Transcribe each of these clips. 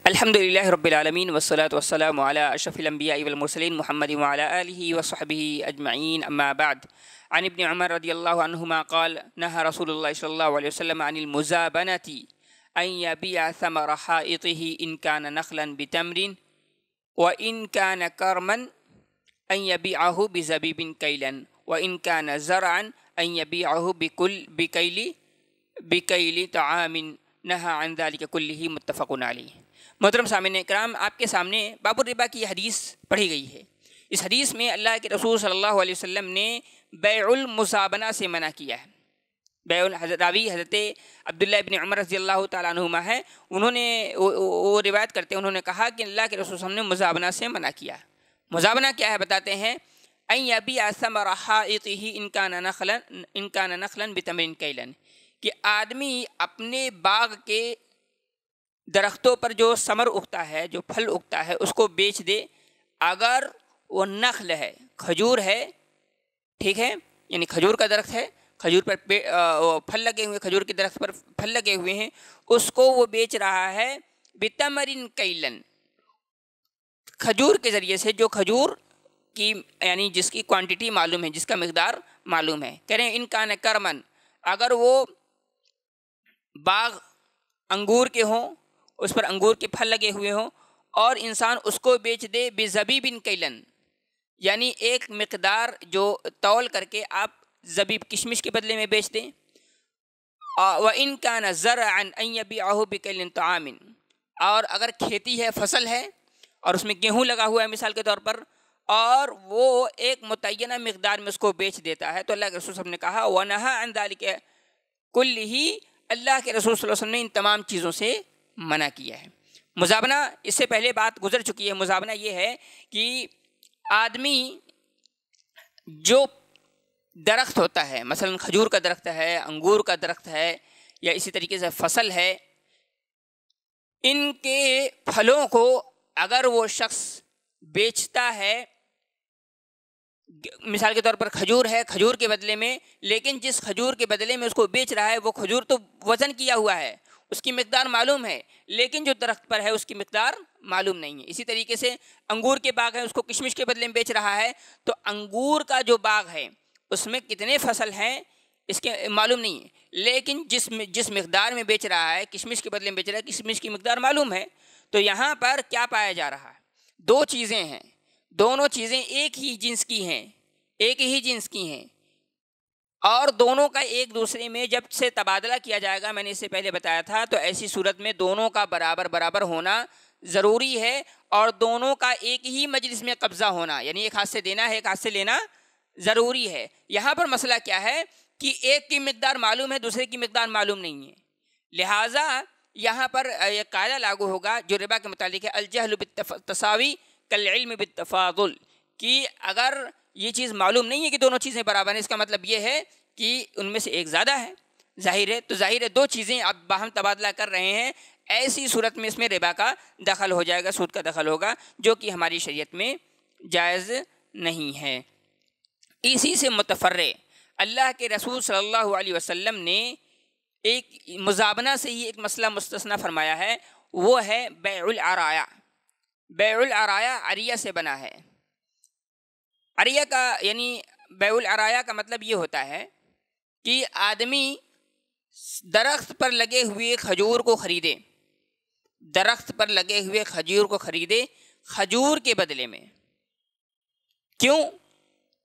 الحمدللہ رب العالمین والصلاة والسلام علی اشرف الانبیاء والمرسلین محمد وعلی آلہ وصحبہ اجمعین اما بعد عن ابن عمر رضی اللہ عنہما قال نہى رسول اللہ صلی اللہ علیہ وسلم عن المزابنة ان يبيع ثمر حائطه ان كان نخلا بتمر وان كان كرما ان يبيعه بزبيب كيلا وان كان زرعا ان يبيعه بكيل طعام نہى عن ذلك كله متفق علیہ۔ محترم سامعین کرام، آپ کے سامنے باب الربا کی یہ حدیث پڑھی گئی ہے۔ اس حدیث میں اللہ کے رسول صلی اللہ علیہ وسلم نے بیع المزابنہ سے منع کیا ہے۔ راوی حضرت عبداللہ ابن عمر رضی اللہ تعالیٰ عنہما ہے، انہوں نے وہ روایت کرتے ہیں، انہوں نے کہا کہ اللہ کے رسول صلی اللہ علیہ وسلم نے مزابنہ سے منع کیا۔ مزابنہ کیا ہے بتاتے ہیں، ان یبیع ثمر حائطہ ان کان نخلا بتمر کیلا، کہ آدمی اپنے باغ کے درختوں پر جو ثمر اگتا ہے، جو پھل اگتا ہے، اس کو بیچ دے اگر وہ نخل ہے، کھجور ہے، ٹھیک ہے، یعنی کھجور کا درخت ہے، کھجور پر پھل لگے ہوئے، کھجور کے درخت پر پھل لگے ہوئے ہیں، اس کو وہ بیچ رہا ہے بتمر کیلن، کھجور کے ذریعے سے، جو کھجور کی یعنی جس کی کوانٹٹی معلوم ہے، جس کا مقدار معلوم ہے۔ کہہ رہے ہیں ان کان کرمن، اگر وہ باغ انگور کے ہوں، اس پر انگور کے پھل لگے ہوئے ہوں، اور انسان اس کو بیچ دے بزبیب کیلن، یعنی ایک مقدار جو تول کر کے آپ زبیب کشمش کے بدلے میں بیچ دیں۔ وَإِن كَانَ زَرْعًا أَن يَبِيعَهُ بِكَيْلٍ طَعَامٍ، اور اگر کھیتی ہے، فصل ہے، اور اس میں گیہوں لگا ہوا ہے مثال کے طور پر، اور وہ ایک متعینہ مقدار میں اس کو بیچ دیتا ہے، تو اللہ کے رسول صلی اللہ علیہ وسلم نے کہا وَنَهَى عَن ذَلِكَ كُلِّهِ، اللہ کے رسول صلی اللہ علیہ وسلم نے ان تمام چیزوں سے منع کیا ہے۔ مزابنہ، اس سے پہلے بات گزر چکی ہے، مزابنہ یہ ہے کہ آدمی جو درخت ہوتا ہے، مثلا کھجور کا درخت ہے، انگور کا درخت ہے، یا اسی طریقے سے فصل ہے، ان کے پھلوں کو اگر وہ شخص بیچتا ہے، مثال کے طور پر کھجور ہے، کھجور کے بدلے میں، لیکن جس کھجور کے بدلے میں اس کو بیچ رہا ہے وہ کھجور تو وزن کیا ہوا ہے، اس کی مقدار معلوم ہے، لیکن جو درخت پر ہے اس کی مقدار معلوم نہیں ہے۔ اسی طریقے سے انگور کے باغ ہے، اس کو کشمش کے بدلے میں بیچ رہا ہے، تو انگور کا جو باغ ہے اس میں کتنے فصل ہیں اس کے معلوم نہیں ہے، لیکن جس مقدار میں بیچ رہا ہے، کشمش کے بدلے میں بیچ رہا ہے، کشمش کی مقدار معلوم ہے۔ تو یہاں پر کیا پایا جا رہا ہے؟ دو چیزیں ہیں، دونوں چیزیں ایک ہی جنس کی ہیں، اور دونوں کا ایک دوسرے میں جب سے تبادلہ کیا جائے گا، میں نے اس سے پہلے بتایا تھا، تو ایسی صورت میں دونوں کا برابر ہونا ضروری ہے، اور دونوں کا ایک ہی مجلس میں قبضہ ہونا، یعنی ایک ہاتھ سے دینا ہے، ایک ہاتھ سے لینا ضروری ہے۔ یہاں پر مسئلہ کیا ہے کہ ایک کی مقدار معلوم ہے، دوسرے کی مقدار معلوم نہیں ہے، لہٰذا یہاں پر ایک قاعدہ لاگو ہوگا جو ربا کے متعلق ہے، الجہل بالتساوی کالعلم بالتفاضل، کہ اگر یہ چیز معلوم نہیں ہے کہ دونوں چیزیں برابر ہیں، اس کا مطلب یہ ہے کہ ان میں سے ایک زیادہ ہے، ظاہر ہے دو چیزیں آپ باہم تبادلہ کر رہے ہیں، ایسی صورت میں اس میں ربا کا دخل ہو جائے گا، سود کا دخل ہوگا، جو کہ ہماری شریعت میں جائز نہیں ہے۔ اسی سے متفرع اللہ کے رسول صلی اللہ علیہ وسلم نے ایک مزابنہ سے ہی ایک مسئلہ مستثنیٰ فرمایا ہے، وہ ہے بیع العرایا۔ بیع العرایا عریہ سے بنا ہے۔ عریہ کا یعنی بیع العرایا کا مطلب یہ ہوتا ہے کہ آدمی درخت پر لگے ہوئے کھجور کو خریدے، درخت پر لگے ہوئے کھجور کو خریدے کھجور کے بدلے میں۔ کیوں؟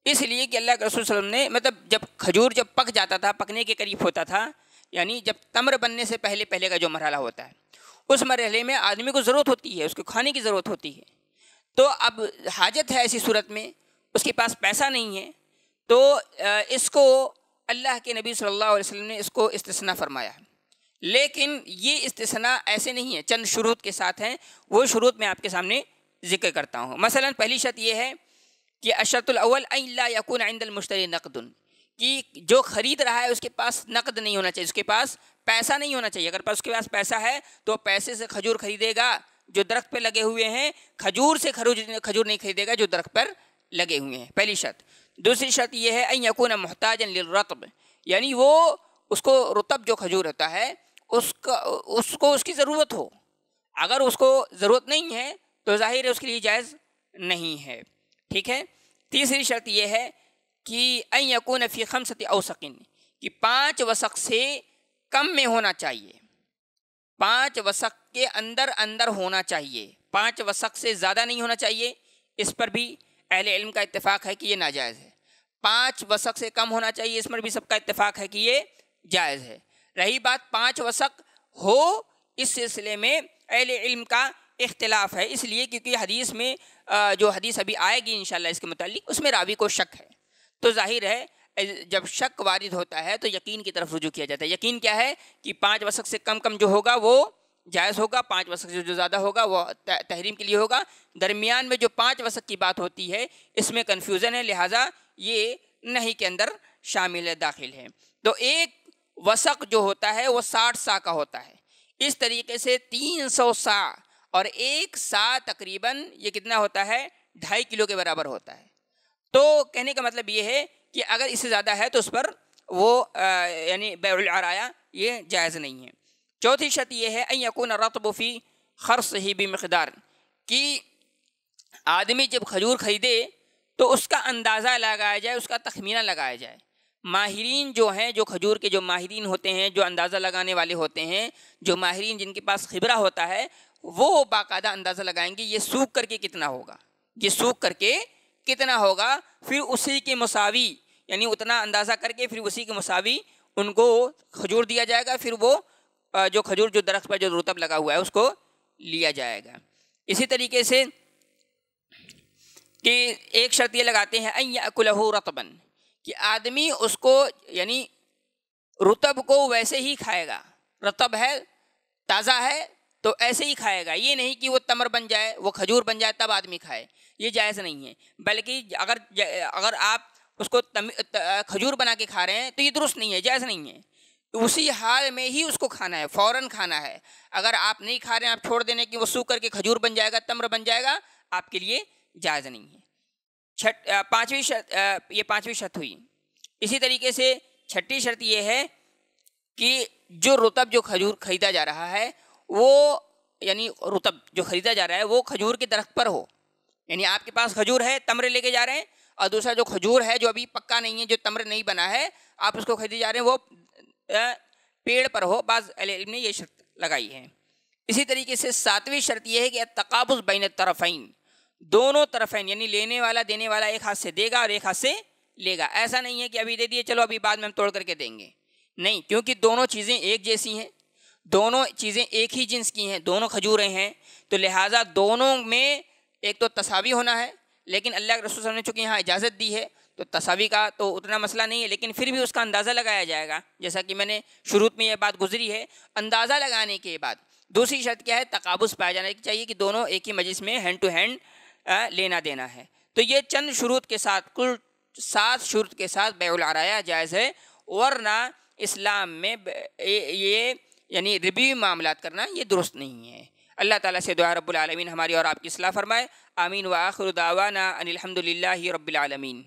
اس لیے کہ اللہ کے رسول صلی اللہ علیہ وسلم نے جب کھجور پک جاتا تھا، پکنے کے قریب ہوتا تھا، یعنی جب تمر بننے سے پہلے کا جو مرحلہ ہوتا ہے، اس مرحلے میں آدمی کو ضرورت ہوتی ہے، اس کو کھانے کی ضرورت ہوتی ہے، تو اب حاجت ہے، ایسی صورت میں اس کے پاس پیسہ نہیں ہے، تو اس کو اللہ کے نبی صلی اللہ علیہ وسلم نے اس کو استثناء فرمایا، لیکن یہ استثناء ایسے نہیں ہے، چند شروط کے ساتھ ہیں، وہ شروط میں آپ کے سامنے ذکر کرتا ہوں۔ مثلا پہلی شرط یہ ہے کہ الشرط الاول ان لا یکون عند المشتری نقد، کہ جو خرید رہا ہے اس کے پاس نقد نہیں ہونا چاہیے، اس کے پاس پیسہ نہیں ہونا چاہیے۔ اگر اس کے پاس پیسہ ہے تو پیسے سے کھجور خریدے گا جو درخت پہ لگے ہوئے ہیں، کھجور سے کھجور نہیں خریدے گا جو درخت پر لگے ہوئے ہیں، پہلی شرط۔ دوسری شرط یہ ہے ان یکون محتاجا للرطب، یعنی وہ اس کو رطب جو کھجور ہوتا ہے اس کی ضرورت ہو۔ اگر اس کو ضرورت نہیں ہے تو ظاہر ہے اس کے لیے جائز نہیں ہے. ٹھیک ہے. تیسری شرط یہ ہے کہ ان یکون فی خمسۃ اوسق، کہ 5 وسق سے کم میں ہونا چاہیے، 5 وسق کے اندر ہونا چاہیے، 5 وسق سے زیادہ نہیں ہونا چاہیے. اس پر بھی اہل علم کا اتفاق ہے کہ یہ ناجائز ہے. 5 وسق سے کم ہونا چاہیے، اس پر بھی سب کا اتفاق ہے کہ یہ جائز ہے. رہی بات 5 وسق ہو، اس سلسلے میں اہل علم کا اختلاف ہے، اس لیے کیونکہ حدیث میں جو حدیث ابھی آئے گی انشاءاللہ اس کے متعلق، اس میں راوی کو شک ہے. تو ظاہر ہے جب شک وارد ہوتا ہے تو یقین کی طرف رجوع کیا جاتا ہے. یقین کیا ہے کہ 5 وسق سے کم جو ہوگا وہ جائز ہوگا، 5 وسق سے جو زیادہ ہوگا وہ تحریم کے لیے ہوگا. درمیان میں جو 5 وسق کی بات ہوتی ہے اس میں کنفیوژن ہے، لہٰذا یہ نہیں کے اندر شامل ہے، داخل ہے. تو ایک وسق جو ہوتا ہے وہ 60 سا کا ہوتا ہے. اس طریقے سے 300 سا اور 1 سا تقریباً یہ کتنا ہوتا ہے؟ 2.5 کلو کے برابر ہوتا ہے. تو کہنے کا مطلب یہ ہے کہ اگر اس سے زیادہ ہے تو اس پر وہ یعنی بیع العرایا یہ جائز نہیں ہے. چوتھی شرط یہ ہے ان یکون الرطب فی خرصہ بمقدار، کہ آدمی جب کھجور خریدے تو اس کا اندازہ لگایا جائے، اس کا تخمینہ لگایا جائے. ماہرین جو ہیں، جو کھجور کے جو ماہرین ہوتے ہیں، جو اندازہ لگانے والے ہوتے ہیں، جو ماہرین جن کے پاس خبرہ ہوتا ہے، وہ باقاعدہ اندازہ لگائیں گے یہ سوکھ کر کے کتنا ہوگا، یہ سوکھ کر کے کتنا ہوگا، پھر اسی کے مساوی یعنی اتنا اندازہ کر کے پھر اسی کے مساوی ان کو کھجور دیا جائے گا. پھر وہ جو کھجور جو درخت پر جو رطب لگا ہوا ہے اس کو لیا جائے گا. اسی طریقے سے کہ ایک شرط یہ لگاتے ہیں ان یأکلہ رطبا، کہ آدمی اس کو یعنی رطب کو ویسے ہی کھائے گا، رطب ہے تازہ ہے تو ایسے ہی کھائے گا. یہ نہیں کہ وہ تمر بن جائے، وہ کھجور بن جائے تب آدمی کھائے، یہ جائز نہیں ہے. بلکہ اگر آپ اس کو کھجور بنا کے کھا رہے ہیں تو یہ درست نہیں ہے، جائز نہیں ہے. اسی حال میں ہی اس کو کھانا ہے، فوراً کھانا ہے. اگر آپ نہیں کھا رہے ہیں، آپ چھوڑ دینے کہ وہ سوکھ کر کے کھجور بن جائے گا، تمر بن جائے گا، آپ کے لیے جائز نہیں ہے. یہ پانچویں شرط ہوئی. اسی طریقے سے چھٹی شرط یہ ہے کہ جو رطب جو کھجور خریدا جا رہا ہے وہ یعنی رطب جو خریدا جا رہا ہے وہ کھجور کے درخت پر ہو. یعنی آپ کے پاس کھجور ہے، تمر لے کے جا رہے ہیں، اور دوسرا جو کھجور ہے جو ابھی پکا نہیں ہے، جو تمر نہیں بنا ہے، آپ اس کو خریدے جا رہے ہیں، وہ پیڑ پر ہو. بعض اہل علم نے یہ شرط لگائی ہے. اسی طریقے سے ساتویں شرط یہ ہے کہ التقابض بین الطرفین، دونوں طرفین یعنی لینے والا دینے والا ایک ہاتھ سے دے گا اور ایک ہاتھ سے لے گا. ایسا نہیں ہے کہ ابھی دے دیے چلو ابھی بعد میں ہم توڑ کر کے دیں گے، نہیں، کیونکہ دونوں چیزیں ایک جیسی ہیں، دونوں چیزیں ایک ہی جنس کی ہیں، دونوں کھجوریں ہیں، تو لہٰذا دونوں میں ایک تو تساوی ہونا ہے. لیکن اللہ کے رسول صلی اللہ علیہ وسلم نے چونکہ یہاں اجازت دی ہے تو تساوی کا تو اتنا مسئلہ نہیں ہے، لیکن پھر بھی اس کا اندازہ لگایا جائے گا. جیسا کہ میں نے شروع میں یہ بات گزری ہے، اندازہ لگانے کے بعد دوسری شرط کیا ہے؟ تقابض پایا جانا چاہیے کہ دونوں ایک ہی مجلس میں ہینڈ ٹو ہینڈ لینا دینا ہے. تو یہ چند شروط کے ساتھ، کل 7 شروط کے ساتھ بیع العرایا جائز ہے. ورنہ اسلام میں یہ یعنی ربوی معاملات کرنا یہ درست نہیں ہے. اللہ تعالیٰ سے دعا رب العالمین ہماری اور آپ کی اصلاح فرمائے. آمین. وآخر دعوانا ان الحمد للہ رب العالمین.